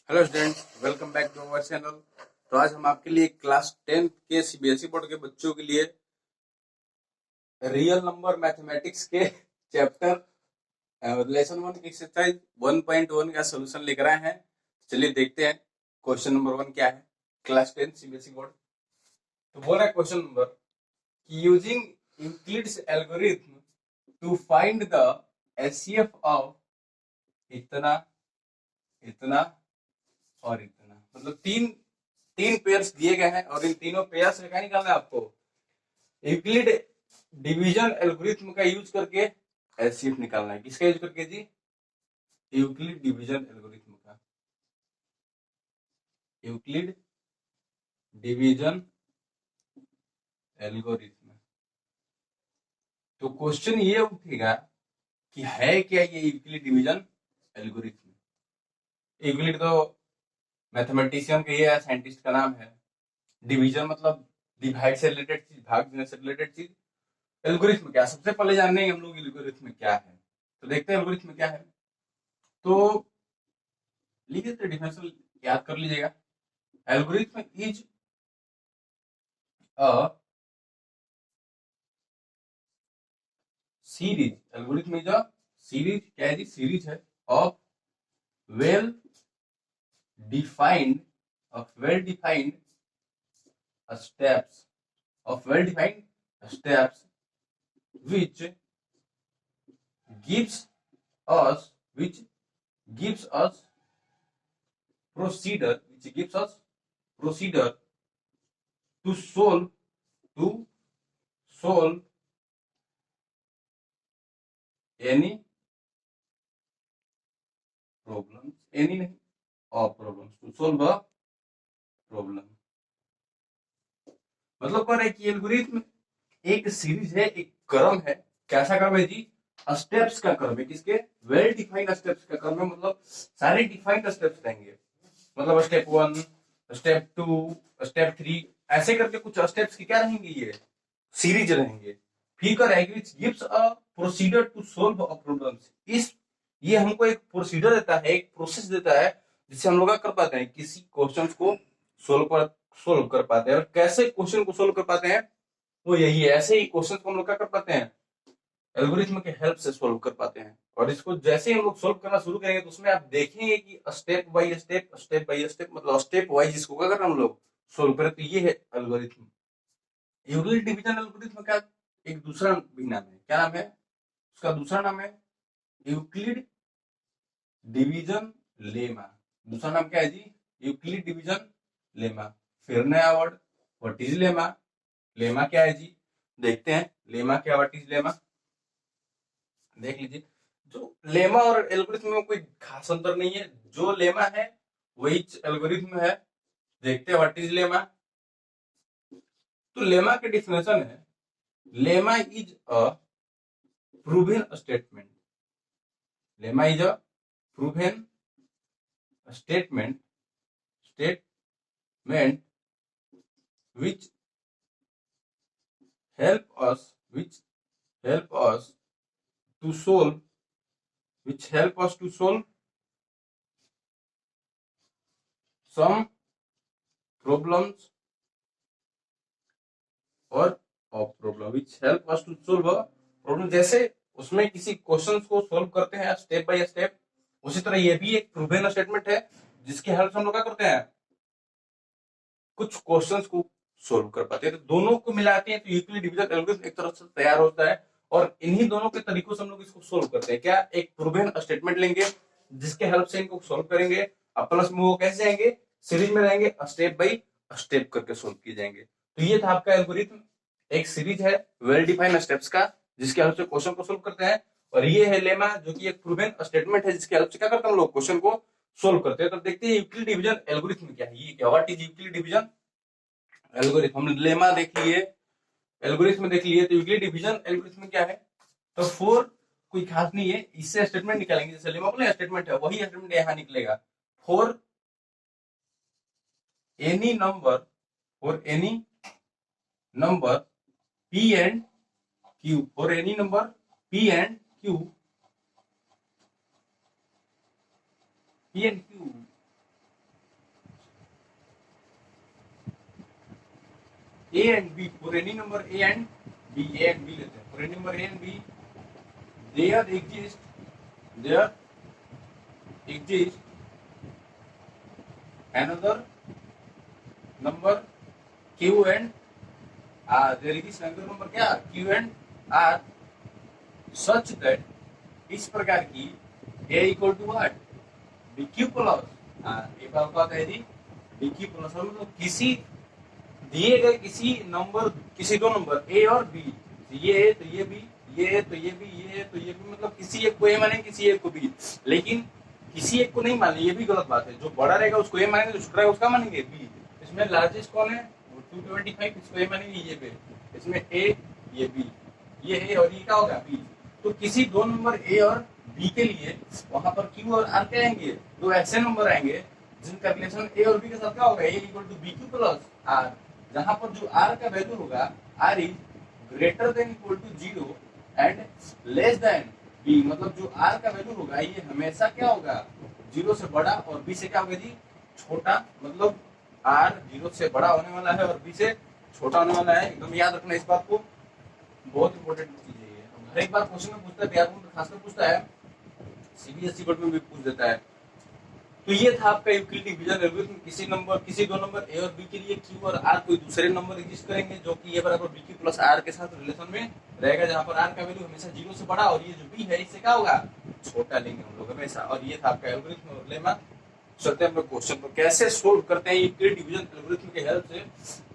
Hello students, welcome back to our channel. तो आज हम आपके लिए क्लास 10th के सीबीएसई बोर्ड के बच्चों के लिए रियल नंबर मैथमेटिक्स के चैप्टर लेसन 1 की एक्सरसाइज 1.1 का सोल्यूशन लेकर आए हैं। चलिए देखते हैं क्वेश्चन नंबर 1 क्या है। क्लास 10 सीबीएसई बोर्ड तो बोल रहा है क्वेश्चन नंबर कि using Euclid's algorithm to find the HCF of इतना, इतना और इतना, मतलब तीन तीन पेयर्स दिए गए हैं और इन तीनों पेयर्स से क्या निकालना है आपको। यूक्लिड डिवीजन एल्गोरिथम का यूज करके एचसीएफ निकालना है। किसका यूज करके जी? यूक्लिड डिवीजन एल्गोरिथम का। Euclid division algorithm. तो क्वेश्चन ये उठेगा कि है क्या ये यूक्लिड डिवीजन एल्गोरिथम। यूक्लिड तो मैथमेटिशियन का ये साइंटिस्ट का नाम है। डिवीजन मतलब डिवाइड से रिलेटेड चीज, भाग देने से रिलेटेड चीज। एल्गोरिथम क्या? सबसे पहले जानने हम लोग एल्गोरिथम क्या है। तो देखते हैं एल्गोरिथम क्या है। तो लिख देते डिफिनेशन, याद कर लीजिएगा। Algorithm is a series. Algorithm is a series. क्या है जी? सीरीज है of well defined, of well defined steps, of well defined steps which gives which gives us procedure to solve any problems, any नहीं, of problems, to solve a problem। मतलब कह रहे हैं कि algorithm एक सीरीज है, एक क्रम है। कैसा क्रम है जी? स्टेप्स का क्रम है। किसके? वेल डिफाइंड स्टेप्स का क्रम है। मतलब सारे डिफाइंड स्टेप्स रहेंगे। मतलब स्टेप 1, स्टेप 2, स्टेप 3, ऐसे करके कुछ स्टेप्स की क्या रहेंगे, ये सीरीज रहेंगे। फिर कर gives a procedure to solve a problems. इस ये हमको एक प्रोसीजर देता है, एक प्रोसेस देता है, जिससे हम लोग क्या कर पाते हैं, किसी क्वेश्चन को सोल्व कर पाते हैं। और कैसे क्वेश्चन को सोल्व कर पाते हैं, वो यही है। ऐसे ही क्वेश्चन को हम लोग क्या कर पाते हैं, एल्गोरिथम के हेल्प से सोल्व कर पाते हैं। और इसको जैसे ही हम लोग सोल्व करना शुरू करेंगे तो उसमें आप देखेंगे कि step by step, step by step, मतलब स्टेप वाइज इसको क्या करना हम लोग सोल्व करें। तो ये है एल्गोरिथम। यूक्लिड डिवीजन एल्गोरिथम का एक दूसरा भी नाम है। क्या नाम है उसका? दूसरा नाम है यूक्लिड डिवीजन लेमा। दूसरा नाम क्या है जी? Euclid division lemma. फिर नया word, what is lemma. Lemma क्या है जी? देखते हैं लेमा क्या, व्हाट इज लेमा। देख लीजिए, जो लेमा और एल्गोरिथम में कोई खास अंतर नहीं है। जो लेमा है वही एल्गोरिथम है। देखते हैं व्हाट इज लेमा। तो लेमा के डिफिनेशन है, lemma is a proven statement. Lemma is a proven statement which which help us to solve some problems और problem which help us to solve a problem। जैसे उसमें किसी question को solve करते हैं स्टेप बाय स्टेप, उसी तरह ये भी एक प्रूवन स्टेटमेंट है जिसकी हेल्प से हम लोग क्या करते हैं, कुछ क्वेश्चंस को सोल्व कर पाते हैं। तो दोनों को मिलाते हैं तो यूक्लिड डिवीजन एल्गोरिथम एक तरह से तैयार होता है। और इन्हीं दोनों के तरीकों से हम लोग इसको सोल्व करते हैं। क्या? एक प्रूवन स्टेटमेंट लेंगे जिसके हेल्प से इनको सोल्व करेंगे, अब प्लस में वो कैसे जाएंगे, सीरीज में रहेंगे, स्टेप बाय स्टेप करके सोल्व किए जाएंगे। तो ये था आपका एल्गोरिथम। एक सीरीज है वेल डिफाइंड स्टेप्स का, जिसके हेल्प से क्वेश्चन को सोल्व करते हैं। और ये है लेमा, जो कि एक प्रूवन स्टेटमेंट है जिसके हेल्प से क्या करते हैं हम लोग क्वेश्चन को सोल्व करते हैं। तो देखते हैं यूक्लिड डिवीजन एल्गोरिथम क्या है। ये क्या, what is Euclid division algorithm. हम लेमा देख लिए, एल्गोरिथम देख लिए, तो यूक्लिड डिवीजन एल्गोरिथम क्या है। तो फोर कोई खास नहीं है, इससे स्टेटमेंट निकालेंगे। जैसे लेमा बोले स्टेटमेंट है, वही स्टेटमेंट यहाँ निकलेगा। For any number, for any number P and Q, for any number P and Q A and B, for any number A and B, A and B लेते हैं, फॉर एनी नंबर ए एंड बी there exist another number q and r, there is another number क्या q and r such that इस प्रकार की a equal to what bq plus एक बार क्या कह दी bq plus, मतलब किसी दिए गए किसी नंबर, किसी दो नंबर a और b, ये है तो ये b, ये है तो ये b, ये है तो ये b, मतलब किसी एक को a मानेंगे किसी एक को b, लेकिन किसी एक को नहीं माने, ये भी गलत बात है। जो बड़ा रहेगा उसको ए मानेंगे, जो छोटा रहेगा उसका मानेंगे बी। इसमें लार्जेस्ट कौन है, वो 225, इसको ए मानेंगे, ये बी। इसमें ए, ये बी, ये है और ये क्या होगा बी। तो किसी दो नंबर ए और बी के लिए वहां पर क्यू और आर क्या आएंगे, दो ऐसे नंबर आएंगे जिनका रिलेशन ए और बी के साथ क्या होगा, A equal to B Q plus R, जहां पर जो आर का वैल्यू होगा R is greater than equal to 0 and less than B, मतलब जो आर का वैल्यू होगा ये हमेशा क्या होगा 0 से बड़ा और बी से क्या होगा जी छोटा, मतलब आर 0 से बड़ा होने वाला है और बी से छोटा होने वाला है। एकदम याद रखना इस बात को, बहुत इंपॉर्टेंट चीज है ये। हर एक बार क्वेश्चन में पूछता है, बिहार बोर्ड खासकर पूछता है, सीबीएसई बोर्ड में भी पूछ देता है। तो ये था आपका यूक्लिड डिवीजन एल्गोरिथम। किसी दो नंबर ए और बी के लिए क्यू और आर कोई दूसरे नंबर एग्जिस्ट करेंगे जो कि ए बराबर बी क्यू प्लस आर के साथ रिलेशन में रहेगा, जहां पर आर का वैल्यू हमेशा 0 से बड़ा और ये जो बी है इससे क्या होगा छोटा लेंगे हम लोग हमेशा। और ये था आपका एल्गोरिथम और लेमा। चलते हैं हम लोग क्वेश्चन पर, कैसे सोल्व करते हैं यूक्लिड डिवीजन एल्गोरिथम के हेल्प से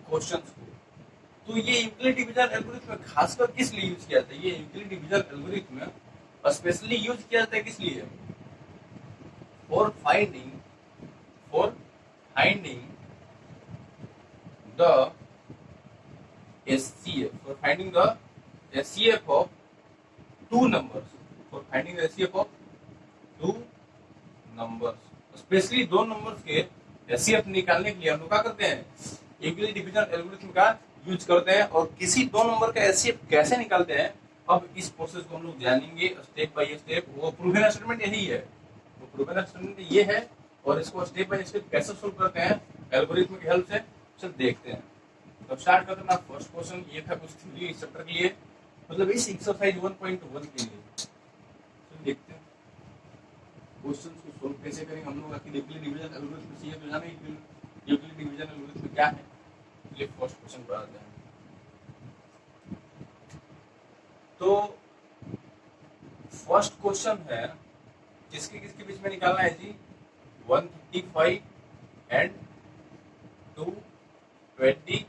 क्वेश्चंस को। तो ये यूक्लिड डिवीजन एल्गोरिथम खासकर किस लिए यूज किया जाता है, ये Euclid division algorithm specially use किया जाता है किस लिए, for finding the SCF, for finding the SCF of two numbers, for finding the SCF of two numbers, specially दो नंबर्स के SCF निकालने के लिए हम लोग क्या करते हैं, यूक्लिड डिवीजन एल्गोरिथम का यूज करते हैं। और किसी दो नंबर का SCF कैसे निकालते हैं, अब इस प्रोसेस को हम लोग जानेंगे स्टेप बाय स्टेप। वो प्रूवन स्टेटमेंट यही है, प्रूवन स्टेटमेंट ये है, और इसको स्टेप बाय स्टेप कैसे सोल्व करते हैं एल्गोरिथम की हेल्प से, चल देखते हैं। तो स्टार्ट करते हैं। फर्स्ट क्वेश्चन ये था कुछ थ्योरी इस चैप्टर के लिए, मतलब इस एक्सरसाइज 1.1 के लिए। तो देखते हैं क्वेश्चन को सोल्व कैसे करेंगे हम लोग। आखिर यूक्लिड डिवीजन एल्गोरिथम से ये तो जाने यूक्लिड डिवीजन एल्गोरिथम क्या है। ये फर्स्ट क्वेश्चन पर आते हैं। तो फर्स्ट क्वेश्चन है किसके किसके बीच में निकालना है जी, 135 एंड 225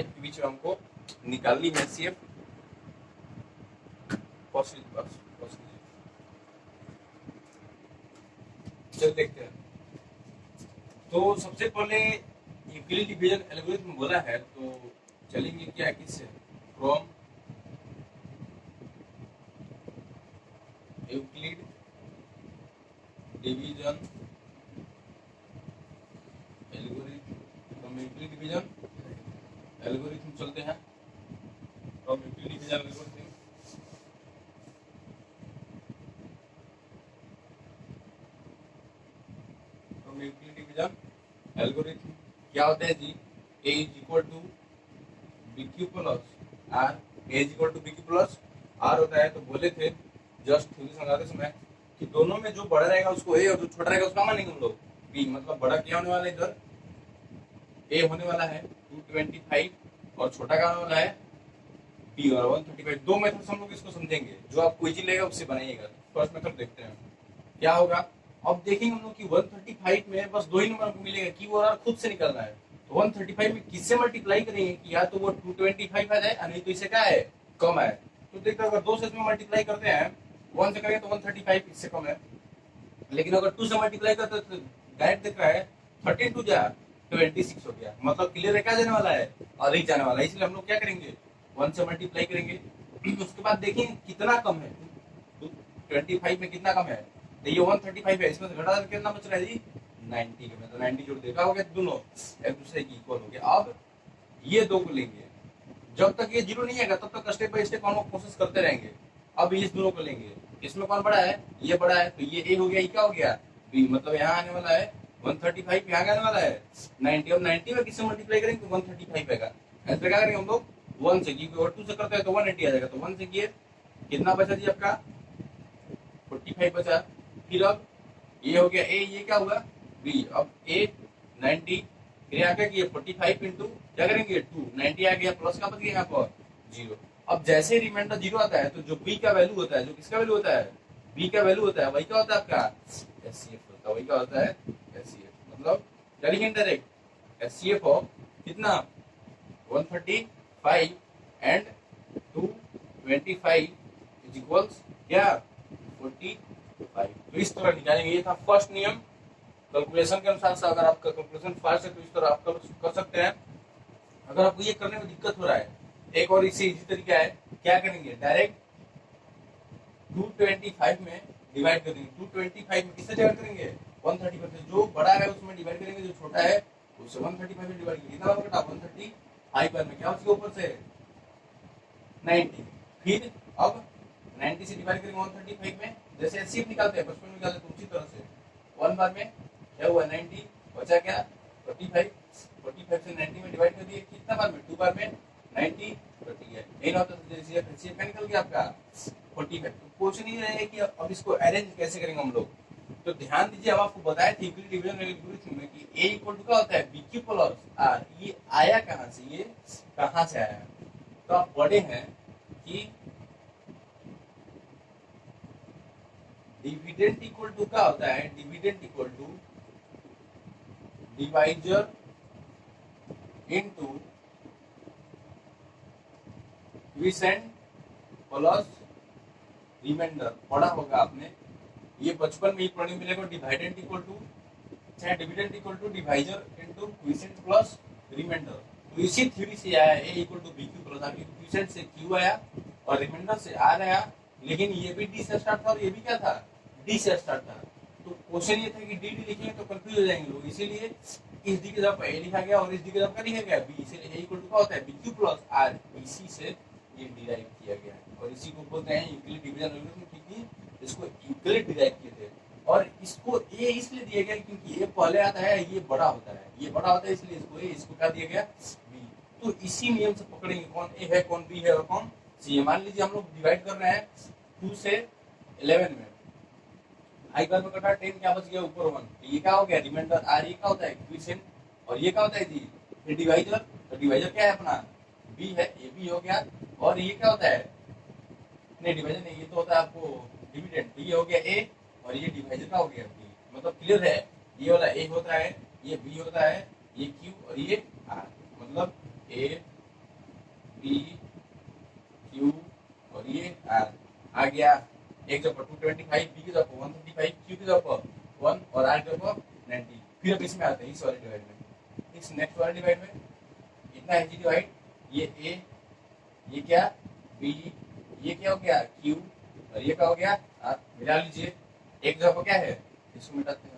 के बीच में हमको निकालनी है सीएफ। चल देखते हैं। तो सबसे पहले यूक्लिड डिवीजन एल्गोरिथम बोला है, तो चलेंगे क्या किससे, from Euclid division algorithm, from Euclid division algorithm चलते हैं। From Euclid division algorithm, from Euclid division algorithm क्या होता है जी, a is equal to B Q plus R, A is equal to B Q plus R होता है। तो बोले थे जस्ट थ्योरी समझाते समय कि दोनों में जो बड़ा रहेगा उसको ए और जो छोटा रहेगा उसका मानेंगे हम लोग बी, मतलब बड़ा क्या होने वाला है, इधर ए होने वाला है 225 और छोटा क्या होने वाला है बी और 135। दो मेथड से हम लोग इसको समझेंगे, जो आपको इजी लगेगा उससे बनाइएगा। फर्स्ट मेथड देखते हैं क्या होगा। अब देखेंगे हम लोग कि 135 में बस दो ही नंबर हमको मिलेगा, क्यू और आर खुद से निकलना है। तो 135 में किससे मल्टीप्लाई करेंगे कि या तो वो 225 आ जाए, नहीं तो इससे क्या है कम है। तो देखते हैं अगर 2 से इसमें मल्टीप्लाई करते हैं, 1 से करेंगे तो 135 इससे कम है, लेकिन अगर 2 से मल्टीप्लाई करते हैं तो डायरेक्ट दिख रहा है 32 जा 26 हो गया, मतलब क्लियर है क्या जाने वाला है, अधिक जाने वाला है। इसलिए हम लोग क्या करेंगे 1 से मल्टीप्लाई करेंगे। उसके बाद देखेंगे कितना कम है, 25 में कितना कम है, तो ये 135 है, इसमें से घटा कर कितना बच रहा है जी 90 के में, तो 90 जोड़ देखा हो गया, दोनों एक दूसरे की इक्वल हो गया। अब ये दो को लेंगे, जब तक ये 0 नहीं आएगा तब तक स्टेप बाय स्टेप हम लोग कोशिश करते रहेंगे। अब इस दोनों को लेंगे, इसमें कौन बड़ा है, ये बड़ा है, तो ये ए हो गया, ये क्या हो गया बी, मतलब यहाँ आने वाला है 135, यहाँ आने वाला है 90। और 90 में किससे मल्टीप्लाई करेंगे तो 135 आएगा, ऐसे क्या करेंगे हम लोग 1 से, क्योंकि और 2 से करते हैं तो 180 आ जाएगा, तो 1 से किए कितना बचा जी आपका 45 बचा। फिर अब ये हो गया ए, ये क्या हुआ बी, अब ए 90, फिर यहाँ क्या किए 45 इंटू क्या करेंगे 2, 90 आ गया, प्लस का बच गया यहाँ पर 0। अब जैसे ही रिमाइंडर 0 आता है तो जो बी का वैल्यू होता है, जो किसका वैल्यू होता है बी का वैल्यू होता है, वही क्या होता है आपका एचसीएफ होता है, वही क्या होता है एचसीएफ। मतलब क्या लिखेंगे डायरेक्ट एचसीएफ ऑफ कितना 135 एंड 225 इज इक्वल्स क्या 45। तो इस तरह निकालेंगे, ये था फर्स्ट नियम कैलकुलेशन के अनुसार से। अगर आपका कैलकुलेशन फास्ट है तो इस तरह आप कर सकते हैं। अगर आपको ये करने में दिक्कत हो रहा है, एक और इससे इजी तरीका है, क्या करेंगे डायरेक्ट 225 में डिवाइड कर देंगे। 225 में किससे डिवाइड करेंगे 135 से, जो बड़ा है उसमें डिवाइड करेंगे, जो छोटा है उससे 135 में डिवाइड करेंगे। कितना बार कटा 135 बार में, क्या उसके ऊपर से 90। फिर अब 90 से डिवाइड करेंगे 135 में, जैसे एचसीएफ निकालते हैं बचपन में निकालते हैं उसी तरह से। 1 बार में क्या हुआ 90, बचा क्या 45, 45 से 90 में डिवाइड कर दिए, कितना बार में 2 बार में 90 कट गया, यही ना होता है। जैसे एचसीएफ का निकल गया आपका 45। तो क्वेश्चन ये है कि अब इसको अरेंज कैसे करेंगे हम लोग। तो ध्यान दीजिए, हम आपको बताए थे डिवीजन में कि ए इक्वल टू क्या होता है बीक्यू प्लस आर। ये आया कहाँ से, ये कहाँ से आया, तो आप पढ़े हैं कि डिविडेंड इक्वल टू क्या होता है, dividend equal to divisor into quotient plus remainder. पढ़ा होगा आपने, ये बचपन में ही पढ़ने मिलेगा। डिवाइडेंड इक्वल टू चाहे dividend equal to divisor into quotient plus remainder. तो इसी थ्योरी से आया A equal to B Q plus R, quotient से क्यू आया और रिमाइंडर से आर आया, लेकिन ये भी डी से स्टार्ट था और ये भी क्या था डी से स्टार्ट था। तो क्वेश्चन ये था कि डी डी लिखेंगे तो कंफ्यूज हो जाएंगे लोग, इसीलिए इस डी की जगह ए लिखा गया और इस डी की जगह क्या लिखा गया बी, इसीलिए ए इक्वल टू क्या होता है बी क्यू प्लस आर, इसी से ये डिराइव किया गया है और इसी को बोलते हैं यूक्लिड डिवीजन एल्गोरिथम, क्योंकि इसको यूक्लिड डिराइव किए थे। और इसको ए इसलिए दिया गया क्योंकि ए पहले आता है, ये बड़ा होता है, ये बड़ा होता है, इसलिए इसको ए, इसको क्या दिया गया बी। तो इसी नियम से पकड़ेंगे कौन ए है कौन बी है और कौन सी है। मान लीजिए हम लोग डिवाइड कर रहे हैं 2 से 11 में, आई बार में कटा 10, क्या बच गया ऊपर 1, तो ये क्या हो गया रिमाइंडर आर, ये क्या होता है क्विसेंट, और ये क्या होता है जी फिर डिवाइजर। तो डिवाइजर क्या है अपना बी है, ये भी हो गया, और ये क्या होता है नहीं डिवाइजर नहीं, ये तो होता है आपको डिविडेंड, तो ये हो गया ए और ये डिवाइजर का हो गया बी। मतलब क्लियर है, ये वाला ए होता है, ये बी होता है, ये क्यू और ये आर, मतलब ए बी क्यू और ये आर आ गया। एक जगह 225, बी की जगह 135, क्यू की जगह 1 और आर की जगह 90। फिर अब इसमें आते हैं इस वाले डिवाइड में, इस नेक्स्ट वाले डिवाइड में इतना है जी डिवाइड, ये ए, ये क्या बी, ये क्या हो गया क्यू और ये क्या हो गया आर, मिला लीजिए। एक जगह क्या है, इसको मिटाते हैं,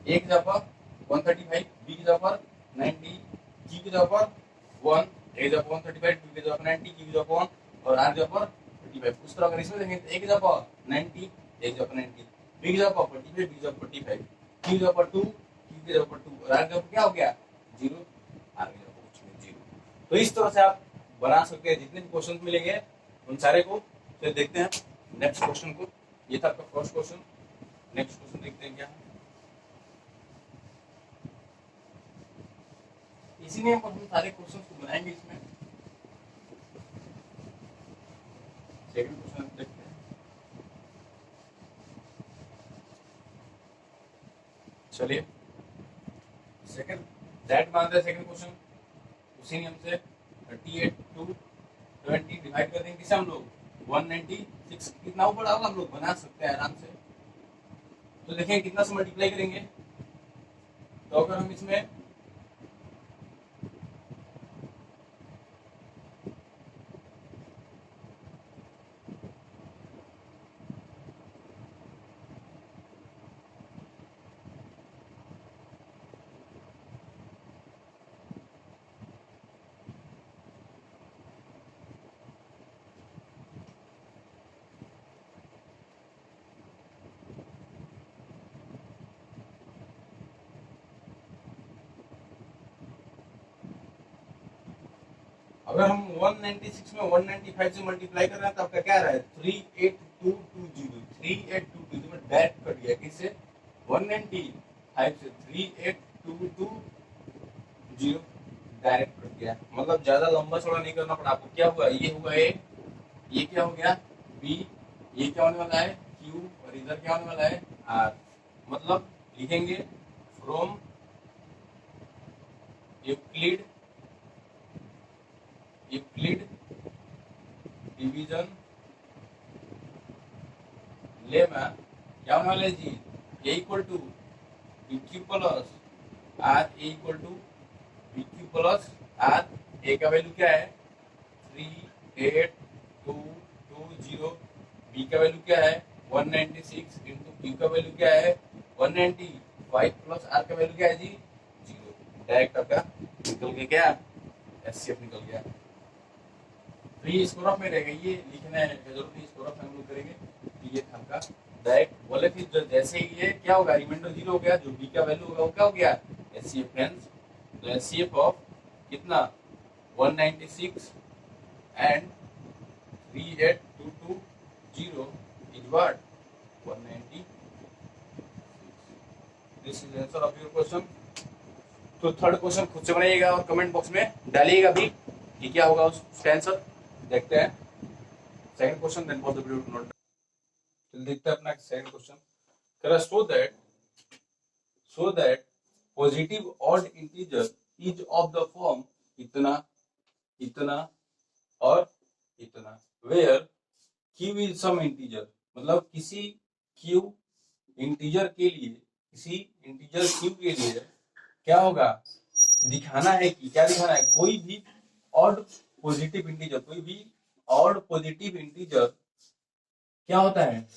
एक जगह पर 135, बी की जगह पर 90, जी की जगह पर 1, एक जगह 135, बी की जगह पर 90, की जगह पर 1 और आर जगह पर 35। उस तरह अगर इसमें देखेंगे तो एक जगह पर 90, एक जगह पर 90, बी की जगह पर 45, बी की जगह पर 45, की जगह पर 2, की जगह पर 2 और आर जगह पर क्या हो गया 0, आर की जगह पर कुछ नहीं 0। तो इस तरह से आप बना सकते हैं, जितने भी क्वेश्चन मिलेंगे उन सारे को। फिर देखते हैं नेक्स्ट क्वेश्चन को, ये था आपका फर्स्ट क्वेश्चन। नेक्स्ट क्वेश्चन देखते हैं क्या, इसीलिए हम सारे क्वेश्चन को बनाएंगे इसमें। सेकंड क्वेश्चन देखते हैं, चलिए सेकंड दैट मानते हैं सेकंड क्वेश्चन, उसी नियम से 38 टू 20 डिवाइड कर देंगे किसे हम लोग 196, कितना ऊपर होगा हम लोग बना सकते हैं आराम से। तो देखें कितना से मल्टीप्लाई करेंगे, तो अगर हम इसमें अगर हम 196 में 195 से मल्टीप्लाई कर रहे हैं तो आपका क्या रहा है 38220 3822 में डायरेक्ट कट गया किससे 195 से 38220 डायरेक्ट कट गया मतलब ज्यादा लंबा चौड़ा नहीं करना पड़ा आपको क्या हुआ ये हुआ ए ये क्या हो गया बी ये क्या होने वाला है क्यू और इधर क्या होने वाला है आर मतलब लिखेंगे फ्रॉम यूक्लिड डिवीजन लेमा क्या होने वाला है जी A equal to B Q plus R A equal to B Q plus R A का वैल्यू क्या है 38220 बी का वैल्यू क्या है 196 इंटू क्यू का वैल्यू क्या है 195 प्लस आर का वैल्यू क्या है जी 0 डायरेक्ट आपका निकल के क्या एचसीएफ निकल गया फ्री स्कोर ऑफ में रहेगा ये लिखना है जरूर नहीं स्कोर ऑफ हम लोग करेंगे ये था आपका डायरेक्ट बोले फिर जैसे ही ये क्या होगा रिमाइंडर 0 हो गया जो बी का वैल्यू होगा वो क्या हो गया एचसीएफ फ्रेंड्स तो एचसीएफ ऑफ कितना 196 and 38220 is what 196 this is answer of your question तो थर्ड क्वेश्चन खुद से बनाइएगा और कमेंट बॉक्स में डालिएगा भी कि क्या होगा उसका आंसर देखते हैं second question then pause the video to note देखते हैं अपना सेकंड क्वेश्चन कह रहा so that positive odd integer is of the form इतना इतना और इतना where q is some integer मतलब किसी क्यू इंटीजर के लिए किसी इंटीजर क्यू के लिए क्या होगा दिखाना है कि क्या दिखाना है कोई भी ऑड पॉजिटिव इंटीजर क्या होता है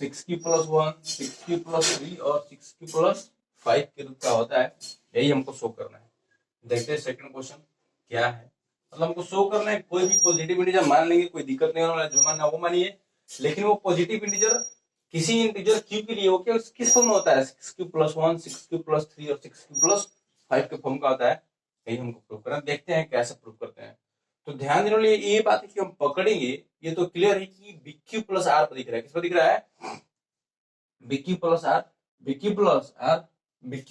6q+1 6q+3 और 6q+5 के रूप का होता है यही हमको शो करना है देखते हैं सेकंड क्वेश्चन क्या है मतलब हमको शो करना है कोई भी पॉजिटिव इंटीजर मान लेंगे कोई दिक्कत नहीं होने वाला जो मानना वो मानिए लेकिन वो पॉजिटिव इंटीजर किसी इंटीजर क्यू के लिए वो क्या किस फॉर्म में होता है 6q+1 6q+3 और 6q+5 के फॉर्म का होता है यही हमको प्रूव करना देखते हैं कैसे प्रूव करते हैं तो ध्यान देने वाली ये बात है कि हम पकड़ेंगे ये तो क्लियर है कि BQ प्लस आर पर दिख रहा है किस पर दिख रहा है BQ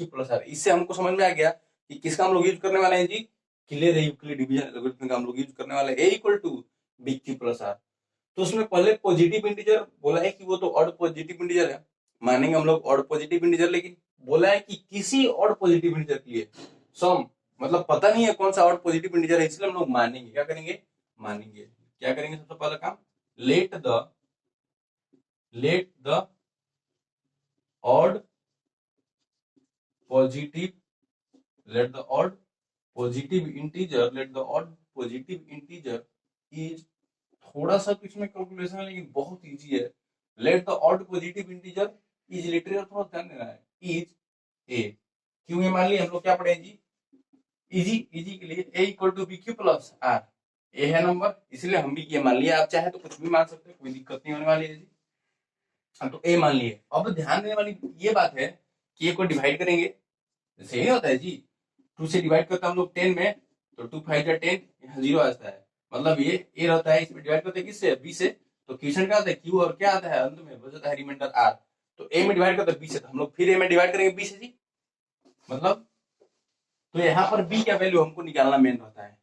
प्लस आर इससे हमको समझ में आ गया कि किसका हम लोग यूज करने वाले हैं जी क्लियर है यूक्लिड डिवीजन एल्गोरिथम का हम लोग यूज करने वाले हैं A equal to BQ plus r तो उसमें पहले पॉजिटिव इंटीजर बोला है कि वो तो ऑड पॉजिटिव इंटीजर है मानेंगे हम लोग ऑड पॉजिटिव इंटीजर लेकिन बोला है कि किसी ऑड पॉजिटिव इंटीजर के लिए सम मतलब पता नहीं है कौन सा ऑड पॉजिटिव इंटीजर है इसलिए हम लोग मानेंगे क्या करेंगे सबसे पहला काम let the odd positive integer is थोड़ा सा तो इसमें कैलकुलेशन है लेकिन बहुत इजी है let the odd positive integer is literal थोड़ा ध्यान देना है इज ए क्यों ये मान लिया हम लोग क्या पढ़े जी इजी के लिए a equal to BQ plus R A है नंबर इसलिए हम भी ये मान लिया आप चाहे तो कुछ भी मान सकते हैं कोई दिक्कत नहीं होने वाली है जी हम तो a मान लिए अब ध्यान देने वाली ये बात है कि a को डिवाइड करेंगे जैसे यही होता है जी 2 से डिवाइड करते हम लोग 10 में तो 2 5 10 यहाँ 0 आता है मतलब ये a रहता है इसमें डिवाइड करते हैं किससे b से तो क्वेश्चन क्या आता है q और क्या आता है अंत में बचता है रिमाइंडर r तो a में डिवाइड करते हैं b से तो हम लोग फिर a में डिवाइड करेंगे b से जी मतलब तो यहाँ पर b का वैल्यू हमको निकालना मेन रहता है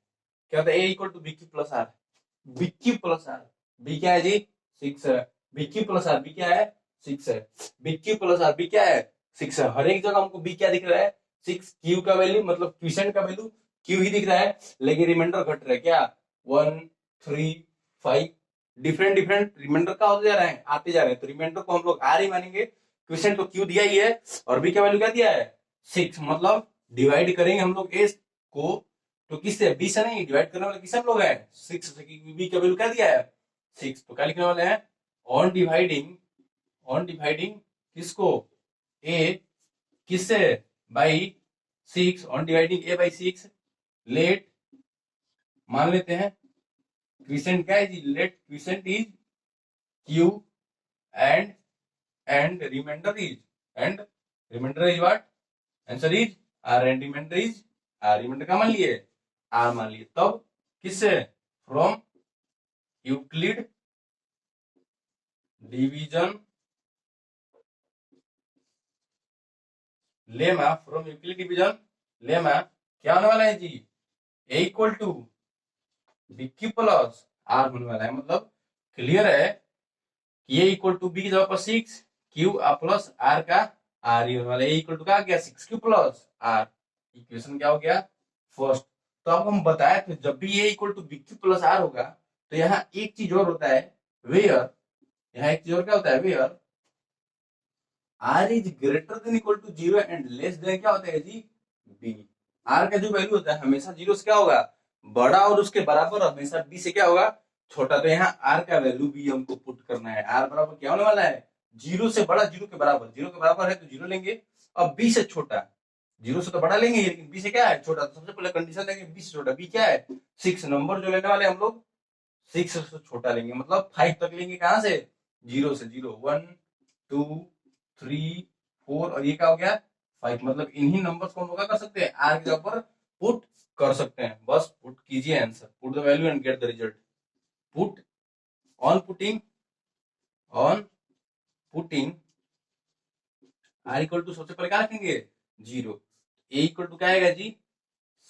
क्या होता है a equal to BQ plus r b क्या है जी 6 है BQ प्लस आर b क्या है 6 है BQ प्लस आर b क्या है 6 है हर एक जगह हमको b क्या दिख रहा है 6 q का वैल्यू मतलब क्वेश्चन का वैल्यू q ही दिख रहा है लेकिन रिमाइंडर घट रहा है क्या 1 3 5 डिफरेंट रिमाइंडर का होते जा रहे हैं आते जा रहे हैं तो रिमाइंडर को हम लोग r ही मानेंगे क्वेश्चन तो q दिया ही है और b का वैल्यू क्या दिया है 6 मतलब डिवाइड करेंगे हम लोग a को तो किससे b से नहीं डिवाइड करने वाले किससे हम लोग है 6 से b का वैल्यू क्या दिया है 6 तो क्या लिखने वाले हैं ऑन डिवाइडिंग किसको a किससे by 6 on dividing a by 6 let मान लेते हैं क्वेश्चन क्या है जी let question is q and remainder is what answer is r and remainder is r remainder का मान लिए r मान लिए तब किससे? From Euclid division lemma, from Euclid division lemma क्या होने वाला है जी? A equal to B Q plus R होने वाला है। मतलब क्लियर है कि ए इक्वल टू बी की जगह पर 6 क्यू प्लस आर का आर ही होने वाला है। ए इक्वल टू क्या आ गया? 6 क्यू प्लस आर। इक्वेशन क्या हो गया? फर्स्ट। तो अब हम बताए थे जब भी A equal to B Q plus R होगा तो यहाँ एक चीज और होता है, वेयर। यहाँ एक चीज और क्या होता है? Where r is greater than equal to 0 and less than क्या होता है जी? बी। आर का जो वैल्यू होता है हमेशा 0 से क्या होगा? बड़ा, और उसके बराबर हमेशा बी से क्या होगा? छोटा। तो यहाँ आर का वैल्यू भी हमको पुट करना है। आर बराबर क्या होने वाला है? 0 से बड़ा, 0 के बराबर। 0 के बराबर है तो 0 लेंगे। अब बी से छोटा, 0 से तो बड़ा लेंगे लेकिन बी से क्या है? छोटा। तो सबसे पहले कंडीशन लेंगे बी से छोटा। बी क्या है? 6। नंबर जो लेने वाले हम लोग 6 से छोटा लेंगे, मतलब 5 तक लेंगे। कहां से? 0 से। 0 1 2 3 4 और ये क्या हो गया? 5। मतलब इन्हीं नंबर्स को हम लोग क्या कर सकते हैं? आर के ऊपर पुट कर सकते हैं। बस पुट कीजिए answer, put the value and get the result. Put on putting r equal to सबसे पहले क्या रखेंगे? 0। ए इक्वल टू क्या आएगा जी?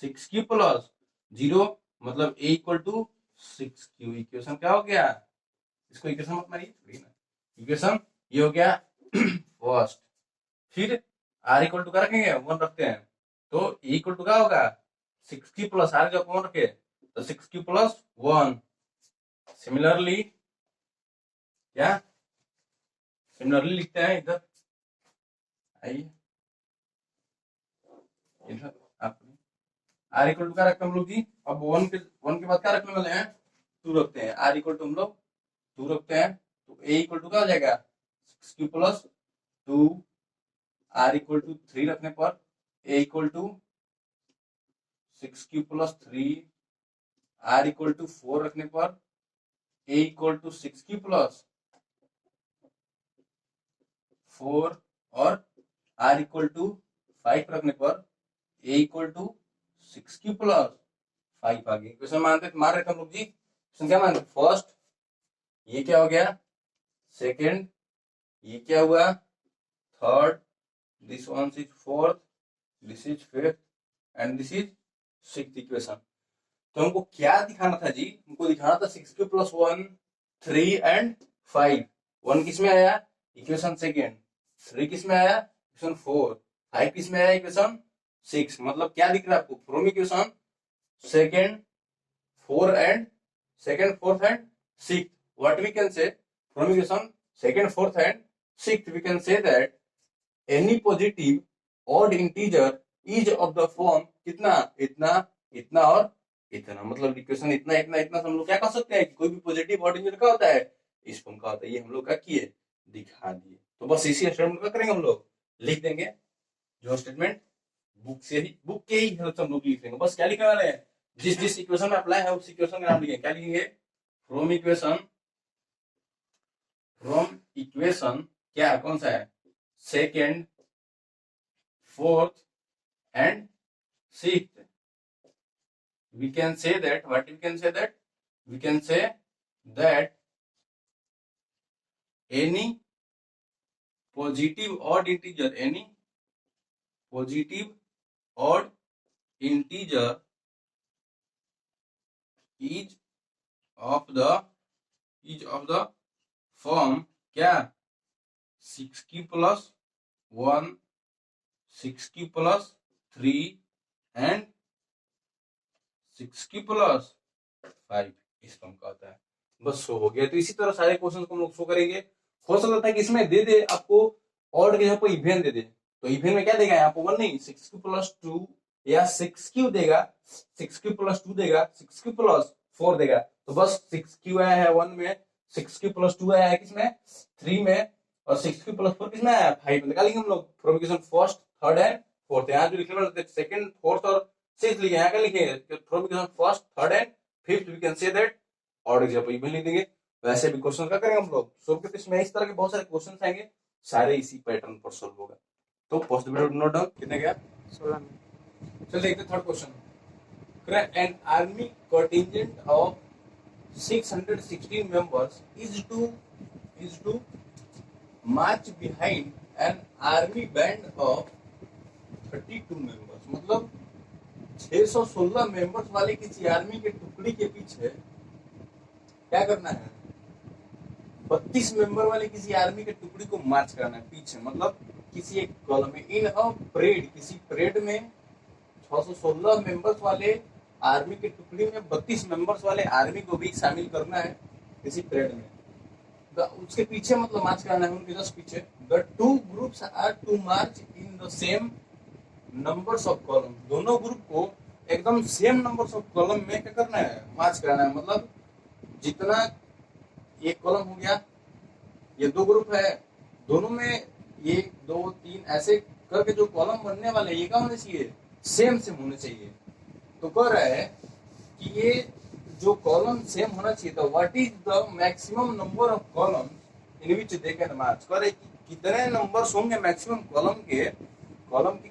6 क्यू प्लस 0, मतलब ए इक्वल टू 6 क्यू। इक्वेशन क्या हो गया? इसको इक्वेशन मत मारिए, इक्वेशन ये हो गया फर्स्ट। फिर आर इक्वल टू क्या रखेंगे? 1 रखते हैं। तो ए इक्वल टू क्या होगा? 6 क्यू प्लस आर जब 1 रखे तो 6 क्यू प्लस 1। सिमिलरली क्या? सिमिलरली लिखते हैं इधर, आइए इधर आप आर इक्वल टू क्या रखते हैं हम लोग जी? अब 1 के बाद क्या रखने वाले हैं? 2 रखते हैं। आर इक्वल टू हम लोग 2 रखते हैं तो ए इक्वल टू क्या हो जाएगा? 6 Q plus 2। R equal to 3 रखने पर A equal to 6 Q plus 3। R equal to 4 रखने पर A equal to 6 Q plus 4 और आर इक्वल टू 5 रखने पर A equal to 6 Q plus 5 आ गया। क्वेश्चन मानते मान रहे हम लोग जी। क्वेश्चन क्या मानते? फर्स्ट ये क्या हो गया? सेकेंड ये क्या हुआ? Third, this one is fourth, this is fifth and this is sixth equation. तो हमको क्या दिखाना था जी? हमको दिखाना था 6 क्यू प्लस 1 3 एंड 5। 1 किस में आया? Equation second. 3 किस में आया? इक्वेशन 4। 5 किस में आया? इक्वेशन 6। मतलब क्या दिख रहा है आपको? From equation second 4 and second fourth and sixth, what we can say from equation second, fourth and sixth, we can say that any positive odd integer is of the form कितना? इतना, इतना और इतना। मतलब इक्वेशन इतना इतना इतना हम लोग क्या कह सकते हैं कि कोई भी पॉजिटिव ऑड इंटीजर क्या होता है? इस फॉर्म का होता है। ये हम लोग क्या किए? दिखा दिए। तो बस इसी स्टेटमेंट क्या करेंगे हम लोग? लिख देंगे। जो स्टेटमेंट बुक से ही, बुक के ही हेल्प से हम लोग लिख देंगे। बस क्या लिखने वाले हैं? जिस जिस इक्वेशन में अप्लाई है उस इक्वेशन का नाम लिखेंगे। क्या लिखेंगे? फ्रॉम इक्वेशन क्या कौन सा है? Second, fourth and sixth. we can say that, what we can say that? We can say that any positive odd integer, any positive odd integer is of the form क्या? 6 की plus 1, 6 की plus 3 and 6 की plus 5 इस form का होता है। बस show हो गया। तो इसी तरह सारे क्वेश्चन को हम लोग शो करेंगे। हो सकता है कि इसमें दे दे आपको ऑड के जगह पर इवन दे दे। तो इवन में क्या देगा? यहाँ पर 1 नहीं, 6 की प्लस 2 या 6 क्यू देगा, 6 क्यू प्लस 2 देगा, 6 क्यू प्लस 4 देगा। तो बस 6 क्यू आया है 1 में, 6 क्यू प्लस 2 आया है किसमें? 3 में, और 6 क्यू प्लस 4 किसमें आया? 5 में। निकालेंगे हम लोग from equation first, third and fourth. यहाँ जो लिखने वाले सेकंड, फोर्थ और सिक्स्थ लिखे, यहाँ क्या लिखे? From equation first, third and fifth. We can say that odd example even लिख देंगे। वैसे भी क्वेश्चन क्या करेंगे हम लोग? सॉल्व करके इसमें इस तरह के बहुत सारे क्वेश्चन आएंगे, सारे इसी पैटर्न पर सॉल्व होगा। तो पोस्ट वीडियो नोट डाउन कितने गया? 16 में। चल देखते third question. an army contingent of 616 members is to march behind an army band of 32 members। मतलब 616 मेंबर्स वाले किसी आर्मी के टुकड़ी के पीछे क्या करना है, 32 मेंबर वाले किसी आर्मी के टुकड़ी को मार्च करना है पीछे, मतलब किसी एक कॉलम में। इन अ परेड, किसी परेड में 616 मेंबर्स वाले आर्मी के टुकड़ी में 32 मेंबर्स वाले आर्मी को भी शामिल करना है किसी परेड में। उसके पीछे मतलब मार्च करना है, उनके जस्ट पीछे। The two groups are to march in the same numbers of column. दोनों ग्रुप को एकदम सेम नंबर्स ऑफ कॉलम में क्या करना है, मार्च करना है। मतलब जितना एक कॉलम हो गया, ये दो ग्रुप है, दोनों में 1 2 3 ऐसे करके जो कॉलम बनने वाले ये क्या होने चाहिए, सेम सेम होने चाहिए। तो कह रहा है कि ये जो कॉलम सेम होना चाहिए था। What is the maximum number of column in which they can march. कह रहे कि कितने नंबर्स होंगे मैक्सिमम कॉलम के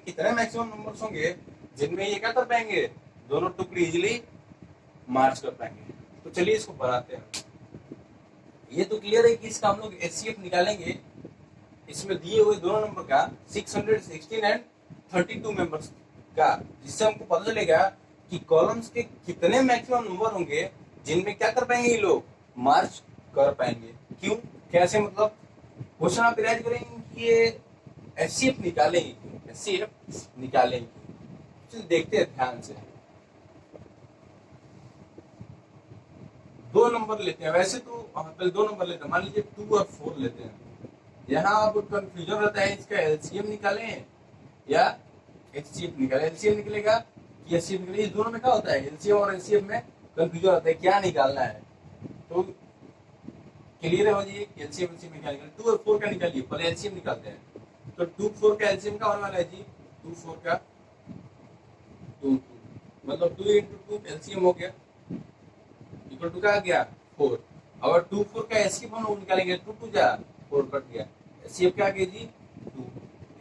कितने मैक्सिमम नंबर्स होंगे जिनमें ये क्या कर पाएंगे, दोनों टुकड़ी इजिली मार्च कर पाएंगे। तो चलिए इसको बनाते हैं। ये तो क्लियर है कि इसका हम लोग एचसीएफ निकालेंगे इसमें दिए हुए दोनों नंबर का, 616 एंड 32 मेंबर्स का, जिससे हमको पता चलेगा कि कॉलम्स के कितने मैक्सिमम नंबर होंगे जिनमें क्या कर पाएंगे ये लोग, मार्च कर पाएंगे। क्यों, कैसे, मतलब क्वेश्चन आप रिवाइज करेंगे कि ये एचसीएफ निकालेंगे क्यों, एचसीएफ निकालेंगे। चलिए देखते हैं ध्यान से। दो नंबर लेते हैं, वैसे तो पहले दो नंबर लेते हैं, मान लीजिए 2 और 4 लेते हैं। यहाँ अब कंफ्यूजन रहता है इसका एलसीएम निकालें या एचसीएफ निकालें। एलसीएम निकलेगा कि एचसीएफ निकलेगा, इस दोनों में क्या होता है, एलसीएम और एचसीएफ में कंफ्यूजन रहता है क्या निकालना है। तो क्लियर हो जाइए एलसीएम एलसीएम में क्या निकालें। 2 और 4 का निकालिए, पहले एलसीएम निकालते हैं। तो 2 4 का एलसीएम का होने वाला है जी 2 4 का 2 मतलब 2 into 2 एलसीएम हो गया, इक्वल टू क्या आ गया 4। और 2 4 का एचसीएफ हम लोग निकालेंगे, 2 2 जा 4 कट गया, एचसीएफ क्या आ गया जी 2।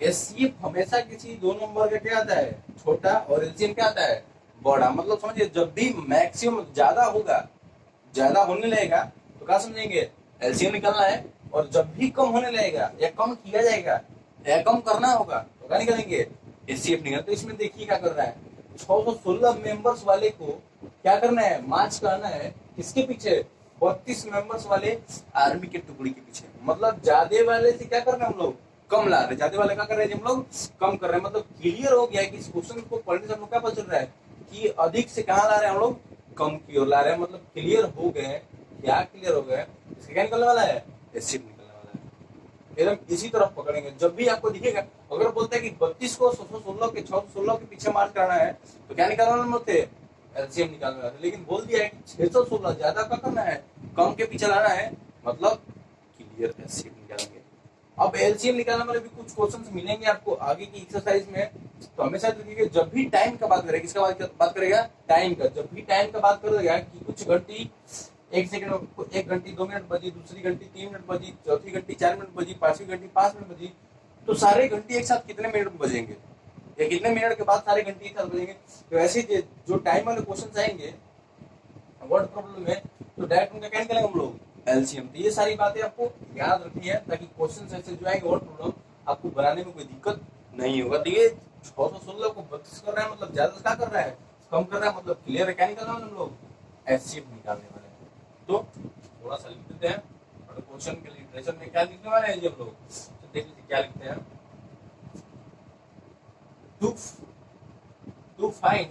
एचसीएफ हमेशा किसी दो नंबर का क्या आता है, छोटा, और एलसीएम क्या आता है, बड़ा। मतलब समझिए जब भी मैक्सिमम ज्यादा होगा, ज्यादा होने लगेगा तो क्या समझेंगे, एलसीएम निकालना है। और जब भी कम होने लगेगा या कम किया जाएगा या कम करना होगा तो क्या निकालेंगे, एचसीएफ निकाल। तो इसमें देखिए क्या कर रहा है, 616 मेंबर्स वाले को क्या करना है, मार्च करना है किसके पीछे, 32 मेंबर्स वाले आर्मी के टुकड़ी के पीछे। मतलब ज्यादा वाले से क्या कर रहे हैं हम लोग, कम ला रहे, ज्यादा वाले क्या कर रहे हैं हम लोग, कम कर रहे हैं। मतलब क्लियर हो गया कि इस क्वेश्चन को पढ़ने से हम लोग क्या पता चल रहा है कि अधिक से कहाँ ला रहे हैं हम लोग, कम की ओर ला रहे हैं। मतलब क्लियर हो गए, क्या क्लियर हो गए, इसका क्या निकलने वाला है, एचसीएफ निकलने वाला है। एकदम इसी तरफ पकड़ेंगे। जब भी आपको दिखेगा, अगर बोलते हैं कि 32 को 616 के 616 के पीछे मार्च करना है तो क्या निकालना होते, एलसीएम निकालना है। लेकिन बोल दिया है कि 616 ज्यादा का करना है, कम के पीछे लाना है, मतलब क्लियर एलसीएम निकालेंगे। अब एलसीएम निकालने वाले भी कुछ क्वेश्चंस मिलेंगे आपको आगे की एक्सरसाइज में। तो हमेशा देखिए जब भी टाइम का बात करेगा, किसका बात करेगा, टाइम का। जब भी टाइम का बात करेगा कि कुछ घंटी 1 सेकंड, 1 घंटी 2 मिनट बजी, दूसरी घंटी 3 मिनट बजी, चौथी घंटी 4 मिनट बजी, पांचवी घंटी 5 मिनट बजी, तो सारे घंटी एक साथ कितने मिनट में बजेंगे या कितने मिनट के बाद सारे घंटी एक साथ बजेंगे। तो ऐसे जो टाइम वाले क्वेश्चन आएंगे वर्ड प्रॉब्लम में, तो डायरेक्ट उनका क्या निकालेंगे हम लोग, एलसीएम। तो ये सारी बातें आपको याद रखनी है ताकि क्वेश्चन ऐसे जो आएंगे वर्ड प्रॉब्लम आपको बनाने में कोई दिक्कत नहीं होगा। तो ये 616 को 32 कर रहा है, मतलब ज्यादा क्या कर रहा है, कम कर रहा है, मतलब क्लियर है क्या निकालना है हम लोग, एचसीएफ निकालने वाले हैं। तो थोड़ा सा लिख देते हैं और क्वेश्चन के लिटरेचर में क्या लिखने वाले हैं जब लोग, तो देख लीजिए क्या लिखते हैं। टू फाइंड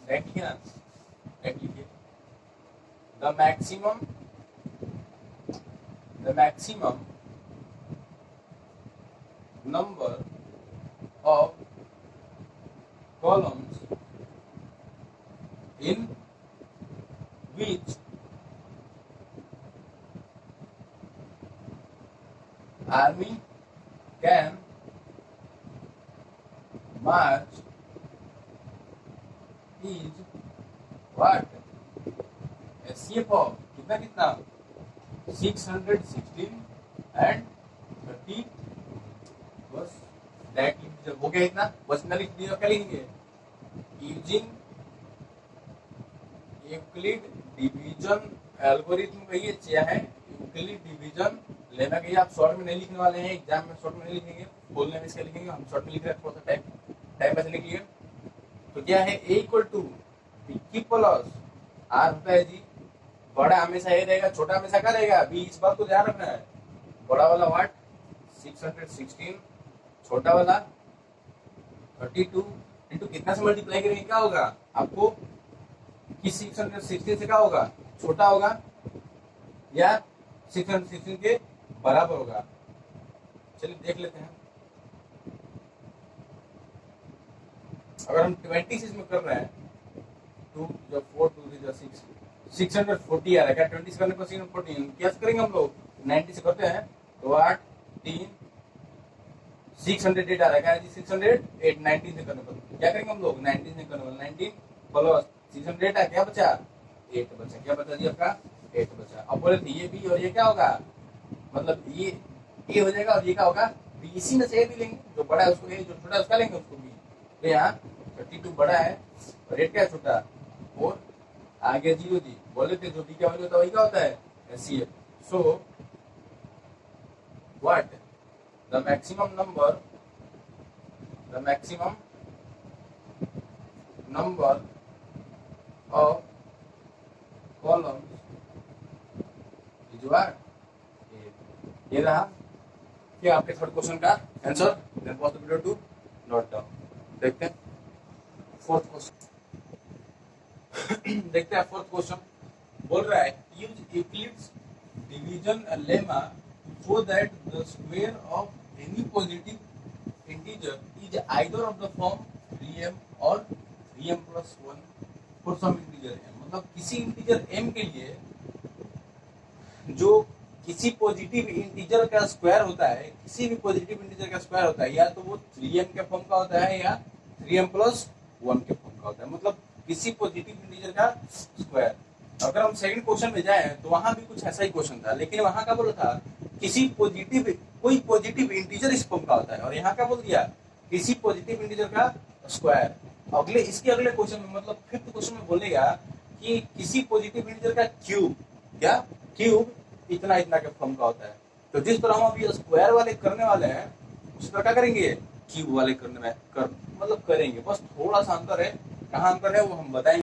लिखिए ना, लिखिए the maximum number of columns in which army can march is what, HCF of कितना 616 and 30 बस डायरेक्टली डिवीजन हो गया इतना, बस इतना लिख दिया। क्या लिखेंगे? यूजिंग यूक्लिड डिवीजन एल्गोरिथम का ये क्या है, यूक्लिड डिवीजन लेना के आप शॉर्ट में नहीं लिखने वाले हैं, एग्जाम में शॉर्ट में नहीं लिखेंगे, बोलने में इसका लिखेंगे, हम शॉर्ट में लिख रहे हैं, थोड़ा सा टाइम ऐसे लिखिए। तो क्या है, A equal to P plus R होता है जी, बड़ा हमेशा ए रहेगा, छोटा हमेशा क्या रहेगा बी, इस बात को ध्यान रखना है। बड़ा वाला वाट 616, छोटा वाला 32 इंटू कितना से मल्टीप्लाई करेंगे, क्या होगा आपको कि 616 से क्या होगा, छोटा होगा या 616 के बराबर होगा। चलिए देख लेते हैं। अगर हम 20 से इसमें कर रहे हैं, 2 जब 4 2 3 6 640 आ रहा है, क्या 20 से करने पर 640 कैसे करेंगे हम लोग, 90 से करते हैं तो 8 3 608 आ रहा है, क्या 608 19 से करने पर क्या करेंगे हम लोग, 19 से करने पर 19 प्लस 608 आ, क्या बचा 8 बचा, क्या बचा जी आपका 8 बचा। अब बोले ये भी और ये क्या होगा, मतलब ये हो जाएगा और ये क्या होगा बी, इसी में से ए भी लेंगे, जो बड़ा है उसको ए, जो छोटा है उसका लेंगे उसको बी। तो यहाँ 32 बड़ा है और 8 क्या है छोटा, और आगे 0 जी बोले थे, जो बी का वैल्यू होता है वही क्या होता है C F. So what the maximum number of columns is what, ये रहा क्या आपके थर्ड क्वेश्चन का answer. Then pause the video to note down. देखते हैं फोर्थ क्वेश्चन। देखते हैं फोर्थ क्वेश्चन बोल रहा है, use Euclid's division lemma so that the square of any positive integer is either of the form real or real plus 1 for some integer m। मतलब किसी integer m के लिए जो किसी पॉजिटिव इंटीजर का स्क्वायर होता है, किसी भी पॉजिटिव इंटीजर का स्क्वायर होता है, या तो वो 3m के फॉर्म का होता है या 3m प्लस 1 के फॉर्म का होता है, मतलब किसी पॉजिटिव इंटीजर का स्क्वायर। अगर हम सेकंड क्वेश्चन में जाएं तो वहां भी कुछ ऐसा ही क्वेश्चन था, लेकिन वहां का बोला था किसी पॉजिटिव, कोई पॉजिटिव इंटीजर इस फॉर्म का होता है, और यहाँ का बोल दिया किसी पॉजिटिव इंटीजर का स्क्वायर। अगले इसके अगले क्वेश्चन में मतलब फिफ्थ क्वेश्चन में बोलेगा कि किसी पॉजिटिव इंटीजर का क्यूब, क्या क्यूब इतना इतना के फॉर्म का होता है। तो जिस तरह हम अभी स्क्वायर वाले करने वाले हैं उस तरह क्या करेंगे, क्यूब वाले करने में मतलब करेंगे, बस थोड़ा सा अंतर है, कहाँ अंतर है वो हम बताएंगे।